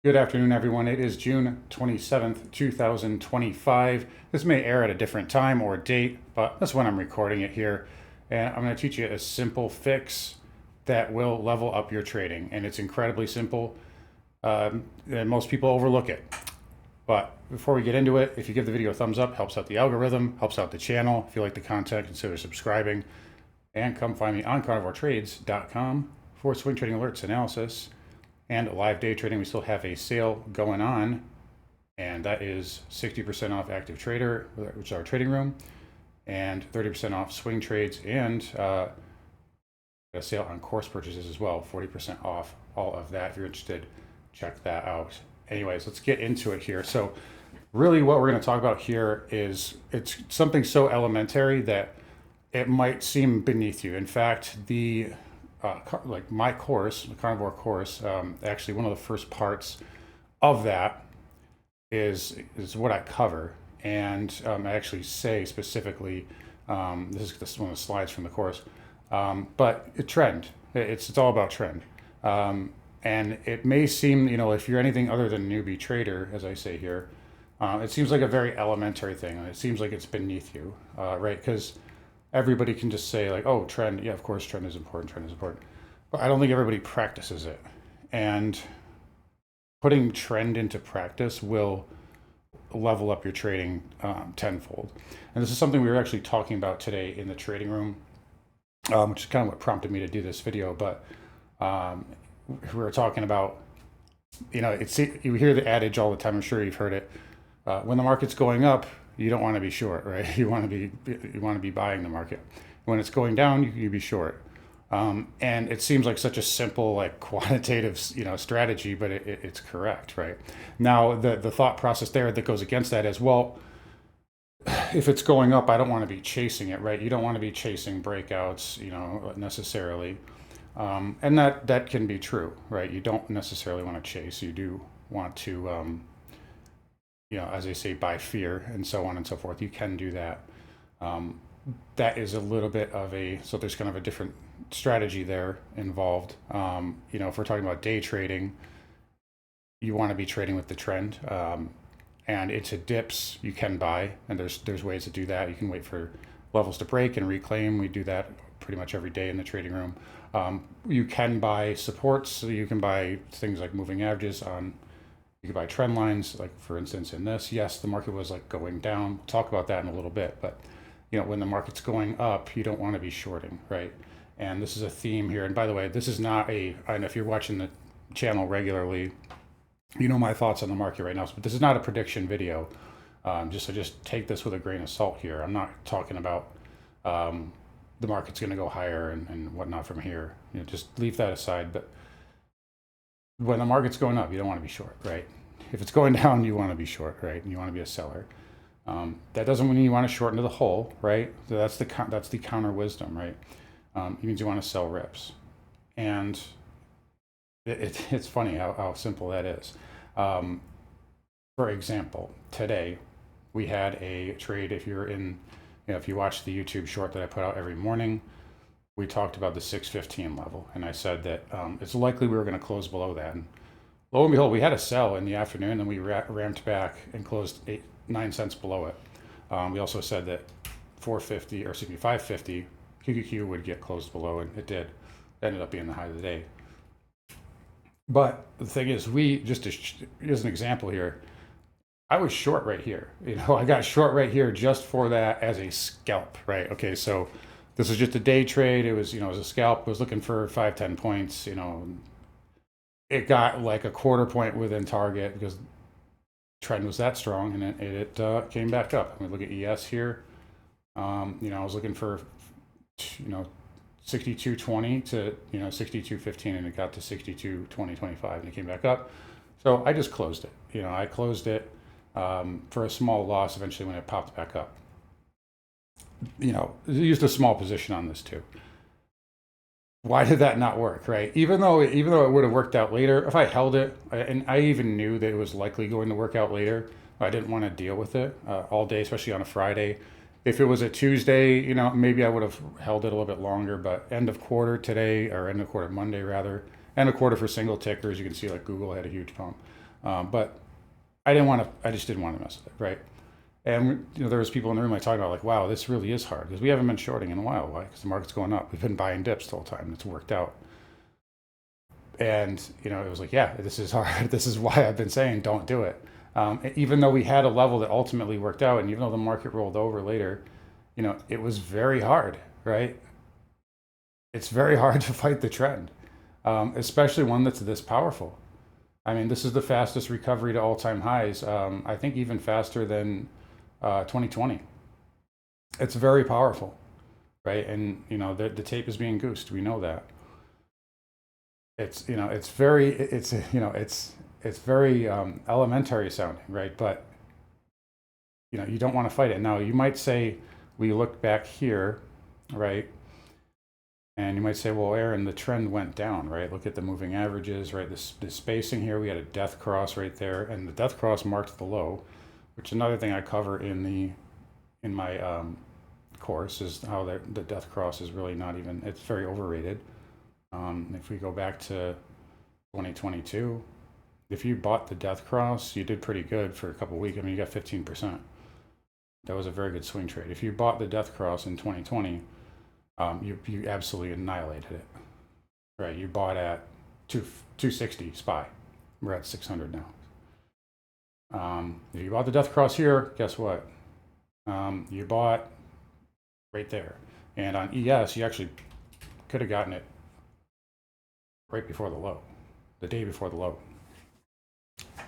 Good afternoon, everyone. It is June 27th, 2025. This may air at a different time or date, but that's when I'm recording it here. And I'm going to teach you a simple fix that will level up your trading. And it's incredibly simple, and most people overlook it. But before we get into it, if you give the video a thumbs up, helps out the algorithm, helps out the channel. If you like the content, consider subscribing. And come find me on carnivoretrades.com for swing trading alerts analysis and live day trading. We still have a sale going on, and that is 60% off Active Trader, which is our trading room, and 30% off swing trades, and a sale on course purchases as well, 40% off all of that. If you're interested, check that out. Anyways, let's get into it here. So really what we're going to talk about here is it's something so elementary that it might seem beneath you. In fact, like my course, the Carnivore course, actually one of the first parts of that is what I cover, and I actually say specifically, this is one of the slides from the course, but trend. It's all about trend, and it may seem, if you're anything other than a newbie trader, as I say here, it seems like a very elementary thing, and it seems like it's beneath you, right? Because everybody can just say like, oh, trend, yeah, of course, trend is important. But I don't think everybody practices it. And putting trend into practice will level up your trading tenfold. And this is something we were actually talking about today in the trading room, which is kind of what prompted me to do this video. But we were talking about, you hear the adage all the time. I'm sure you've heard it. When the market's going up, you don't want to be short, right? You want to be buying the market. When it's going down, you be short. And it seems like such a simple, like quantitative, strategy, but it's correct, right? Now, the thought process there that goes against that is, well, if it's going up, I don't want to be chasing it, right? You don't want to be chasing breakouts, necessarily. And that can be true, right? You don't necessarily want to chase. You do want to, as they say, buy fear and so on and so forth. You can do that. That is a little bit of so there's kind of a different strategy there involved. If we're talking about day trading, you want to be trading with the trend. And into dips, you can buy, and there's ways to do that. You can wait for levels to break and reclaim. We do that pretty much every day in the trading room. You can buy supports, so you can buy things like moving averages on. You can buy trend lines, like for instance in this. Yes, the market was like going down. We'll talk about that in a little bit, but when the market's going up, you don't want to be shorting, right? And this is a theme here. And by the way, this is not and if you're watching the channel regularly, you know my thoughts on the market right now, but this is not a prediction video. Just take this with a grain of salt here. I'm not talking about the market's going to go higher and whatnot from here. Just leave that aside. But when the market's going up, you don't want to be short, right? If it's going down, you want to be short, right? And you want to be a seller. That doesn't mean you want to short into the hole, right? So that's the counter wisdom, right? It means you want to sell rips, and it's funny how simple that is. For example, today we had a trade. If you watch the YouTube short that I put out every morning, we talked about the 615 level, and I said that it's likely we were going to close below that. And lo and behold, we had a sell in the afternoon, and we ramped back and closed 9 cents below it. We also said that 550 QQQ would get closed below, and it did. It ended up being the high of the day. But the thing is, as an example here, I was short right here. I got short right here just for that as a scalp, right? Okay, so this is just a day trade. It was, it was a scalp. I was looking for 5-10 points. It got like a quarter point within target because trend was that strong, and it came back up. We look at ES here. I was looking for 62.20 to 62.15, and it got to 62.20.25, and it came back up. So I just closed it. I closed it for a small loss eventually when it popped back up. Used a small position on this too. Why did that not work, right? Even though it would have worked out later, if I held it, and I even knew that it was likely going to work out later, I didn't want to deal with it all day, especially on a Friday. If it was a Tuesday, maybe I would have held it a little bit longer, but end of quarter today, or end of quarter Monday rather, end of quarter for single tickers, you can see like Google had a huge pump. But I just didn't want to mess with it, right? And there was people in the room I talked about like, wow, this really is hard because we haven't been shorting in a while. Why? Because the market's going up. We've been buying dips the whole time. It's worked out. And it was like, yeah, this is hard. This is why I've been saying don't do it. Even though we had a level that ultimately worked out, and even though the market rolled over later, it was very hard, right? It's very hard to fight the trend, especially one that's this powerful. I mean, this is the fastest recovery to all-time highs. I think even faster than 2020. It's very powerful, right? And the tape is being goosed. We know that. It's very elementary sounding, right? But you don't want to fight it. Now you might say we look back here, right? And you might say, well, Aaron, the trend went down, right? Look at the moving averages, right? The spacing here, we had a death cross right there, and the death cross marked the low, which is another thing I cover in my course is how the death cross is really not even, it's very overrated. If we go back to 2022, if you bought the death cross, you did pretty good for a couple of weeks. I mean, you got 15%. That was a very good swing trade. If you bought the death cross in 2020, you absolutely annihilated it, right? You bought at 260 SPY. We're at 600 now. If you bought the death cross here, guess what? You bought right there. And on ES, you actually could have gotten it right before the low, the day before the low.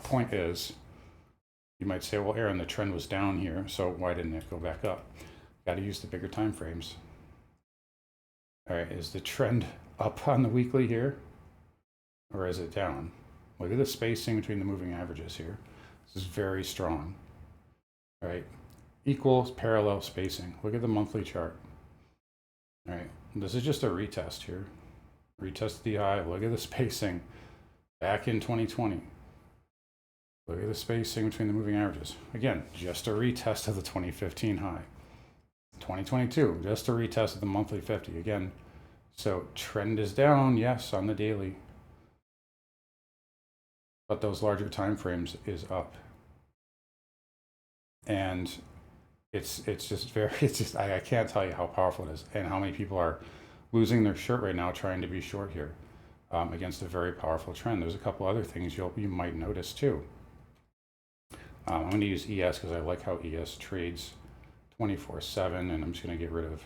Point is, you might say, well, Aaron, the trend was down here, so why didn't it go back up? Got to use the bigger time frames. All right, is the trend up on the weekly here, or is it down? Look at the spacing between the moving averages here. This is very strong, right? Equal parallel spacing. Look at the monthly chart. All right, this is just a retest here. Retest the high. Look at the spacing back in 2020. Look at the spacing between the moving averages. Again, just a retest of the 2015 high. 2022, just a retest of the monthly 50 again. So trend is down, yes, on the daily, but those larger time frames is up. And I can't tell you how powerful it is and how many people are losing their shirt right now trying to be short here against a very powerful trend. There's a couple other things you might notice too. I'm going to use ES because I like how ES trades 24/7, and I'm just going to get rid of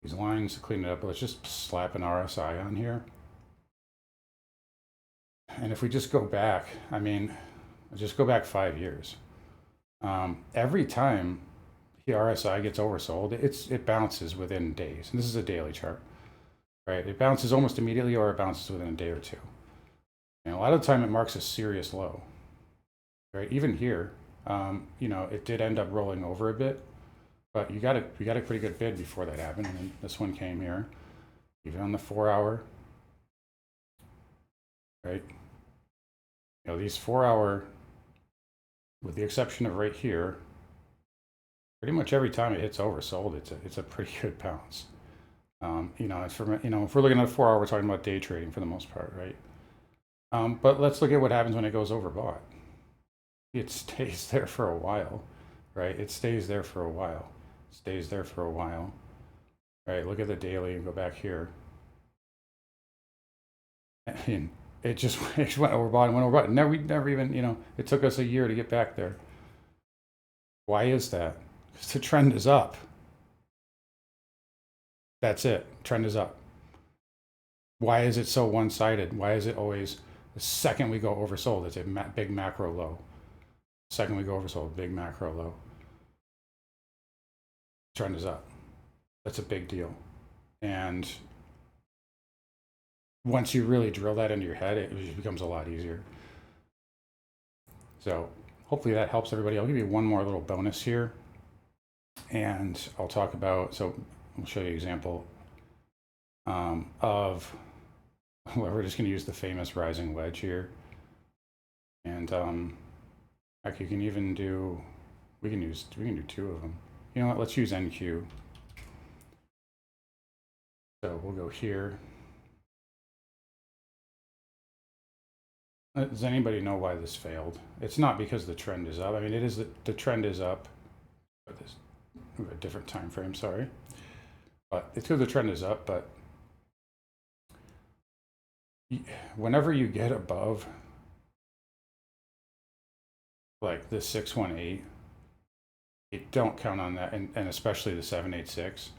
these lines to clean it up. But let's just slap an RSI on here. And if we just go back, just go back 5 years. Every time the RSI gets oversold, it bounces within days. And this is a daily chart, right? It bounces almost immediately, or it bounces within a day or two. And a lot of the time, it marks a serious low, right? Even here, it did end up rolling over a bit, but we got a pretty good bid before that happened. And then this one came here, even on the 4-hour, right? These 4-hour, with the exception of right here, pretty much every time it hits oversold, it's a pretty good bounce. If we're looking at a 4-hour, we're talking about day trading for the most part, right? But let's look at what happens when it goes overbought. It stays there for a while, right? It stays there for a while. Stays there for a while. Right, look at the daily and go back here. And it just went overbought and went overbought. We never even, it took us a year to get back there. Why is that? Because the trend is up. That's it. Trend is up. Why is it so one-sided? Why is it always the second we go oversold, it's a big macro low? Second we go oversold, big macro low. Trend is up. That's a big deal. And once you really drill that into your head, it just becomes a lot easier. So hopefully that helps everybody. I'll give you one more little bonus here. And I'll talk about, so I'll show you an example of, well, we're just going to use the famous rising wedge here. And you can even do, we can do 2 of them. You know what, let's use NQ. So we'll go here. Does anybody know why this failed? It's not because the trend is up. I mean, it is the trend is up. This a different time frame, sorry. But it's because the trend is up, but whenever you get above like the 618, you don't count on that, and especially the 786,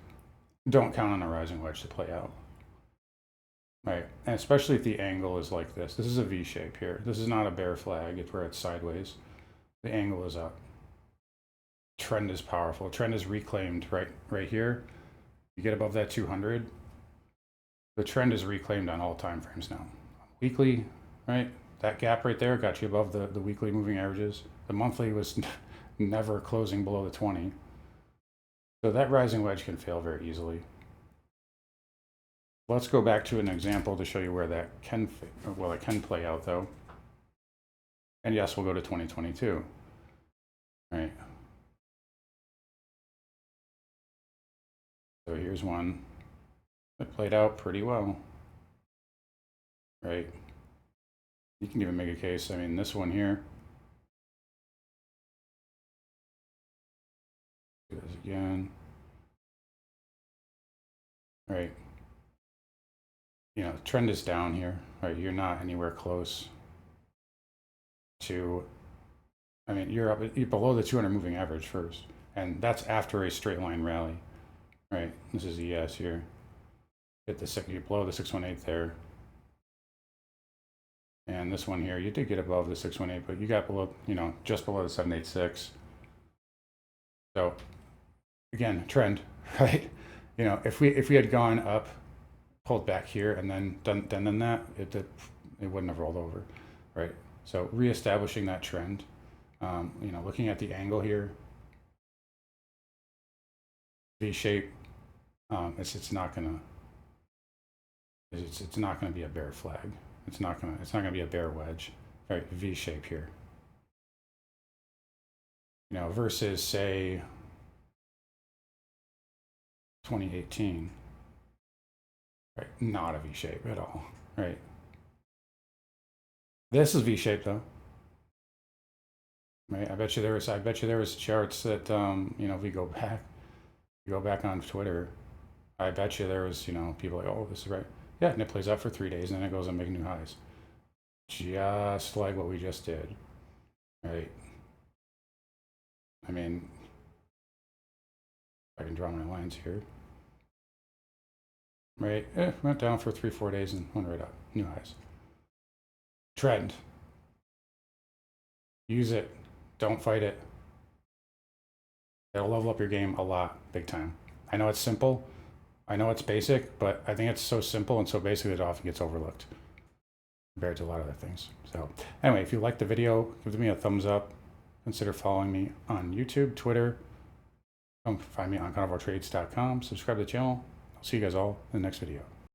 don't count on a rising wedge to play out. Right, and especially if the angle is like this. This is a V shape here. This is not a bear flag. It's where it's sideways. The angle is up. Trend is powerful. Trend is reclaimed right here. You get above that 200. The trend is reclaimed on all time frames now. Weekly, right? That gap right there got you above the weekly moving averages. The monthly was never closing below the 20. So that rising wedge can fail very easily. Let's go back to an example to show you where that can, well, it can play out though. And yes, we'll go to 2022, right? So here's one that played out pretty well, right? You can even make a case, I mean, this one here. Do this again. Right. You know, the trend is down here, right? You're not anywhere close to, I mean, you're below the 200 moving average first, and that's after a straight line rally, right? This is ES here. Hit the you below the 618 there. And this one here, you did get above the 618, but you got below, you know, just below the 786. So again, trend, right? You know, if we had gone up, pulled back here, and then done that, it wouldn't have rolled over, right? So reestablishing that trend, you know, looking at the angle here, V shape, it's not gonna be a bear flag. It's not gonna be a bear wedge, right? V shape here, you know, versus say 2018. Right, not a V shape at all, right? This is V shape though, right? I bet you there was charts that you know, if we go back on Twitter, I bet you there was, you know, people like, oh, this is right, yeah, and it plays out for 3 days and then it goes and make new highs, just like what we just did, right? I mean, I can draw my lines here. Right, went down for 3-4 days and went right up, new highs. Trend. Use it. Don't fight it. It'll level up your game a lot, big time. I know it's simple. I know it's basic, but I think it's so simple and so basic that it often gets overlooked compared to a lot of other things. So anyway, if you liked the video, give me a thumbs up. Consider following me on YouTube, Twitter. Come find me on carnivoretrades.com. Subscribe to the channel. I'll see you guys all in the next video.